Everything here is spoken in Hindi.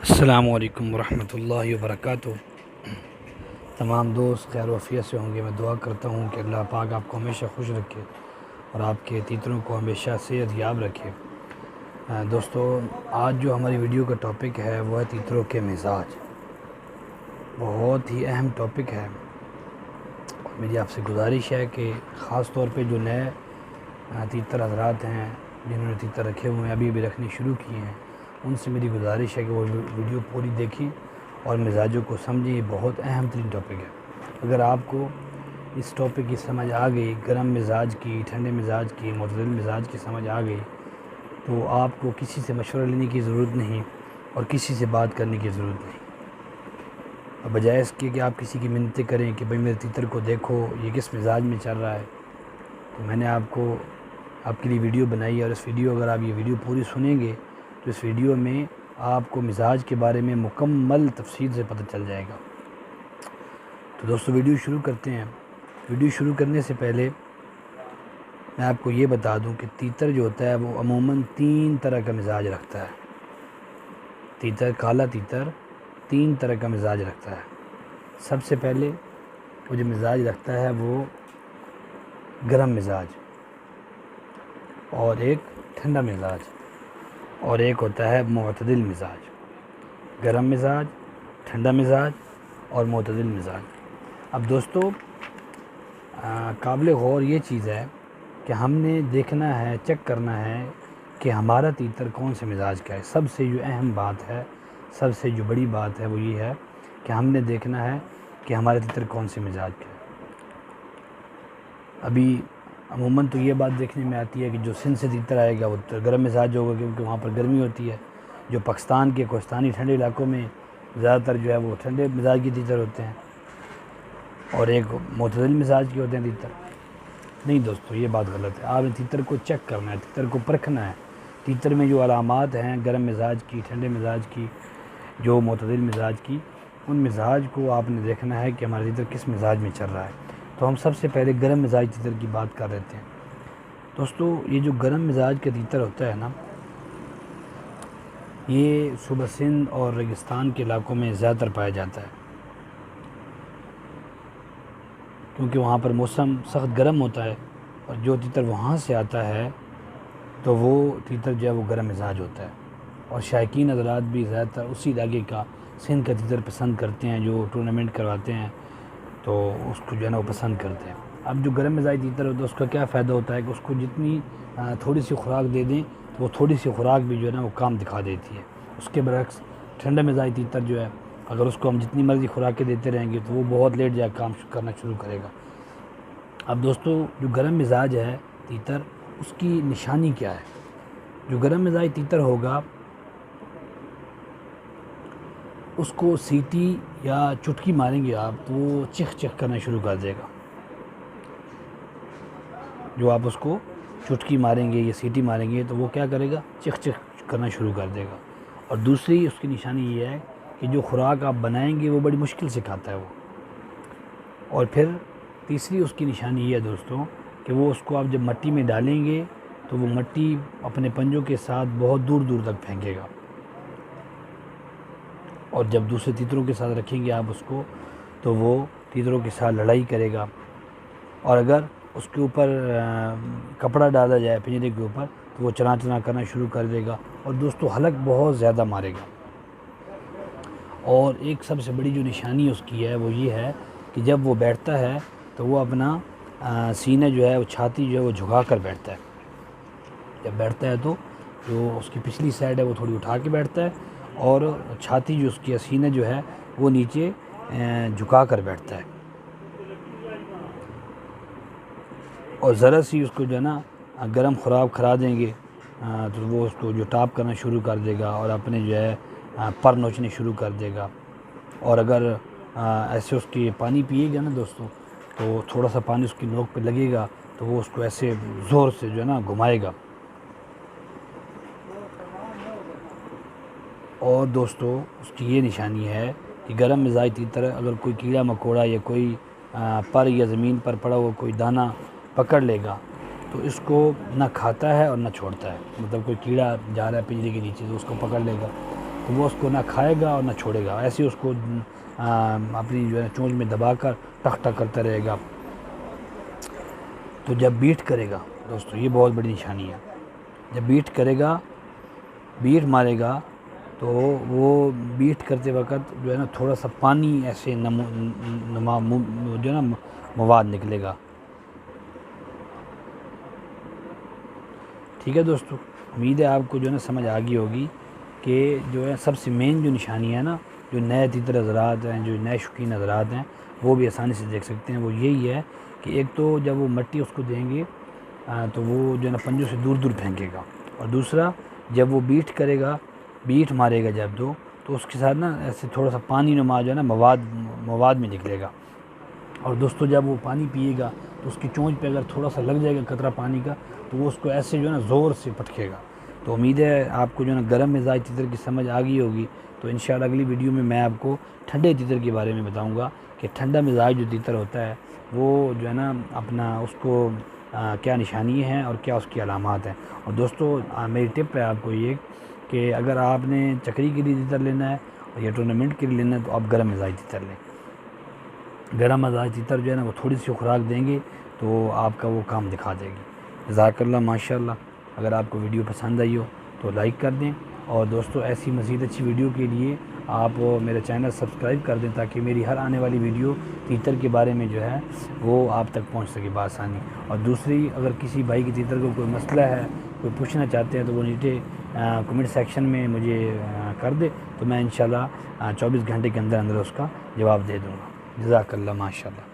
अस्सलामुअलैकुम वरहमतुल्लाहि वबरकातुहू। तमाम दोस्त खैर वफ़ियत से होंगे। मैं दुआ करता हूँ कि अल्लाह पाक आपको हमेशा खुश रखे और आपके तीतरों को हमेशा सेहत याब रखे। दोस्तों, आज जो हमारी वीडियो का टॉपिक है वह है तीतरों के मिजाज। बहुत ही अहम टॉपिक है। मेरी आपसे गुजारिश है कि ख़ास तौर पे जो नए तीतर हज़रात हैं जिन्होंने तीतर रखे हुए हैं, अभी भी रखने शुरू किए हैं, उनसे मेरी गुजारिश है कि वो वीडियो पूरी देखें और मिजाजों को समझें। ये बहुत अहम तरीन टॉपिक है। अगर आपको इस टॉपिक की समझ आ गई, गर्म मिजाज की, ठंडे मिजाज की, मुतदल मिजाज की समझ आ गई, तो आपको किसी से मशवरा लेने की ज़रूरत नहीं और किसी से बात करने की ज़रूरत नहीं। और बजाय इसके कि आप किसी की मिन्नतें करें कि भाई मेरे तीतर को देखो ये किस मिजाज में चल रहा है, तो मैंने आपके लिए वीडियो बनाई है। और इस वीडियो अगर आप ये वीडियो पूरी सुनेंगे तो इस वीडियो में आपको मिजाज के बारे में मुकम्मल तफसील से पता चल जाएगा। तो दोस्तों, वीडियो शुरू करते हैं। वीडियो शुरू करने से पहले मैं आपको ये बता दूं कि तीतर जो होता है वो अमूमन 3 तरह का मिजाज रखता है। काला तीतर 3 तरह का मिजाज रखता है। सबसे पहले वो जो मिजाज रखता है वो गर्म मिजाज, और एक ठंडा मिजाज, और एक होता है मुतदिल मिजाज। गर्म मिजाज, ठंडा मिजाज और मुतदिल मिजाज। अब दोस्तों, काबिल गौर ये चीज़ है कि हमने देखना है, चेक करना है कि हमारा तीतर कौन से मिजाज का है। सबसे जो अहम बात है, सबसे जो बड़ी बात है वो ये है कि हमने देखना है कि हमारा तीतर कौन से मिजाज का है। अभी अमूमन तो ये बात देखने में आती है कि जो सिंध से तीतर आएगा वो तो गर्म मिजाज होगा, क्योंकि वहाँ पर गर्मी होती है। जो पाकिस्तान के कोस्तानी ठंडे इलाकों में ज़्यादातर जो है वो ठंडे मिजाज के तीतर होते हैं, और एक मुतदल मिजाज के होते हैं तीतर। नहीं दोस्तों, ये बात गलत है। आपने तीतर को चेक करना है, तीतर को परखना है। तीतर में जो अलामात हैं गर्म मिजाज की, ठंडे मिजाज की, जो मुतदल मिजाज की, उन मिजाज को आपने देखना है कि हमारा तीतर किस मिजाज में चल रहा है। तो हम सबसे पहले गर्म मिजाज तीतर की बात कर लेते हैं। दोस्तों, ये जो गर्म मिजाज का तीतर होता है ना, ये सूबा सिंध और रेगिस्तान के इलाकों में ज़्यादातर पाया जाता है, क्योंकि वहाँ पर मौसम सख्त गर्म होता है। और जो तीतर वहाँ से आता है तो वो तीतर जो है वो गर्म मिजाज होता है। और शायकीन हज़रात भी ज़्यादातर उसी इलाके का सिंध का तीतर पसंद करते हैं। जो टूर्नामेंट करवाते हैं तो उसको जो है ना वो पसंद करते हैं। अब जो गर्म मिजाज तीतर होता है उसका क्या फ़ायदा होता है कि उसको जितनी थोड़ी सी खुराक दे दें तो वो थोड़ी सी खुराक भी जो है ना वो काम दिखा देती है। उसके बरक्स ठंडा मिजाज तीतर जो है, अगर उसको हम जितनी मर्ज़ी खुराकें देते रहेंगे तो वो बहुत लेट जाकर काम करना शुरू करेगा। अब दोस्तों, जो गर्म मिजाज है तीतर, उसकी निशानी क्या है? जो गर्म मिजाज तीतर होगा उसको सीटी या चुटकी मारेंगे आप तो वो चिख चिख करना शुरू कर देगा। जो आप उसको चुटकी मारेंगे या सीटी मारेंगे तो वो क्या करेगा? चिख चिख करना शुरू कर देगा। और दूसरी उसकी निशानी ये है कि जो खुराक आप बनाएंगे वो बड़ी मुश्किल से खाता है वो। और फिर तीसरी उसकी निशानी ये है दोस्तों कि वो उसको आप जब मट्टी में डालेंगे तो वो मट्टी अपने पंजों के साथ बहुत दूर दूर तक फेंकेगा। और जब दूसरे तीतरों के साथ रखेंगे आप उसको तो वो तीतरों के साथ लड़ाई करेगा। और अगर उसके ऊपर कपड़ा डाला जाए पिंजरे के ऊपर तो वो चना चना करना शुरू कर देगा। और दोस्तों, हलक बहुत ज़्यादा मारेगा। और एक सबसे बड़ी जो निशानी उसकी है वो ये है कि जब वो बैठता है तो वो अपना सीना जो है, वो छाती जो है वो झुका कर बैठता है। जब बैठता है तो जो उसकी पिछली साइड है वो थोड़ी उठा के बैठता है, और छाती जो उसकी सीना जो है वो नीचे झुका कर बैठता है। और ज़रा सी उसको जो है ना गर्म खुराक खरा देंगे तो वो उसको जो टाप करना शुरू कर देगा और अपने जो है पर नोचने शुरू कर देगा। और अगर ऐसे उसकी पानी पिएगा ना दोस्तों, तो थोड़ा सा पानी उसकी नोक पे लगेगा तो वो उसको ऐसे ज़ोर से जो है ना घुमाएगा। और दोस्तों, उसकी ये निशानी है कि गर्म मिजाज तीतर अगर कोई कीड़ा मकोड़ा या कोई पर या ज़मीन पर पड़ा हुआ कोई दाना पकड़ लेगा तो इसको ना खाता है और ना छोड़ता है। मतलब कोई कीड़ा जा रहा है पिंजरे के नीचे तो उसको पकड़ लेगा तो वो उसको ना खाएगा और ना छोड़ेगा, ऐसे ही उसको अपनी जो है चोंच में दबाकर टक टक करता रहेगा। तो जब बीट करेगा दोस्तों, ये बहुत बड़ी निशानी है, जब बीट करेगा, बीट मारेगा, तो वो बीट करते वक्त जो है ना थोड़ा सा पानी ऐसे नमा जो है ना मवाद निकलेगा। ठीक है दोस्तों, उम्मीद है आपको जो है ना समझ आ गई होगी कि जो है सबसे मेन जो निशानी है ना, जो नए तीतर हज़रात हैं, जो नए शौकीन हज़रात हैं, वो भी आसानी से देख सकते हैं। वो यही है कि एक तो जब वो मट्टी उसको देंगे तो वो जो है ना पंजों से दूर दूर फेंकेगा, और दूसरा जब वो बीट करेगा, बीट मारेगा जब तो उसके साथ ना ऐसे थोड़ा सा पानी नुमा जो है ना मवाद में निकलेगा। और दोस्तों जब वो पानी पिएगा तो उसकी चोंच पे अगर थोड़ा सा लग जाएगा कतरा पानी का, तो वो उसको ऐसे जो है ना ज़ोर से पटकेगा। तो उम्मीद है आपको जो है ना गर्म मिजाज तीतर की समझ आ गई होगी। तो इंशाल्लाह अगली वीडियो में मैं आपको ठंडे तीतर के बारे में बताऊँगा कि ठंडा मिजाज जो तीतर होता है वो जो है ना अपना उसको क्या निशानी है और क्या उसकी अलामात हैं। और दोस्तों मेरी टिप है आपको ये कि अगर आपने चक्री के लिए तीतर लेना है और या टूर्नामेंट के लिए लेना है तो आप गर्म मिजाज तीतर लें। गर्म मिजाज तीतर जो है ना वो थोड़ी सी खुराक देंगे तो आपका वो काम दिखा देगी। जज़ाकल्लाह माशाल्लाह। अगर आपको वीडियो पसंद आई हो तो लाइक कर दें, और दोस्तों ऐसी मज़ीद अच्छी वीडियो के लिए आप मेरा चैनल सब्सक्राइब कर दें ताकि मेरी हर आने वाली वीडियो तीतर के बारे में जो है वो आप तक पहुंच सके बासानी। और दूसरी, अगर किसी भाई की तीतर को कोई मसला है, कोई पूछना चाहते हैं, तो वो नीचे कमेंट सेक्शन में मुझे कर दे, तो मैं इंशाल्लाह 24 घंटे के अंदर अंदर उसका जवाब दे दूँगा। जज़ाकल्लाह माशाल्लाह।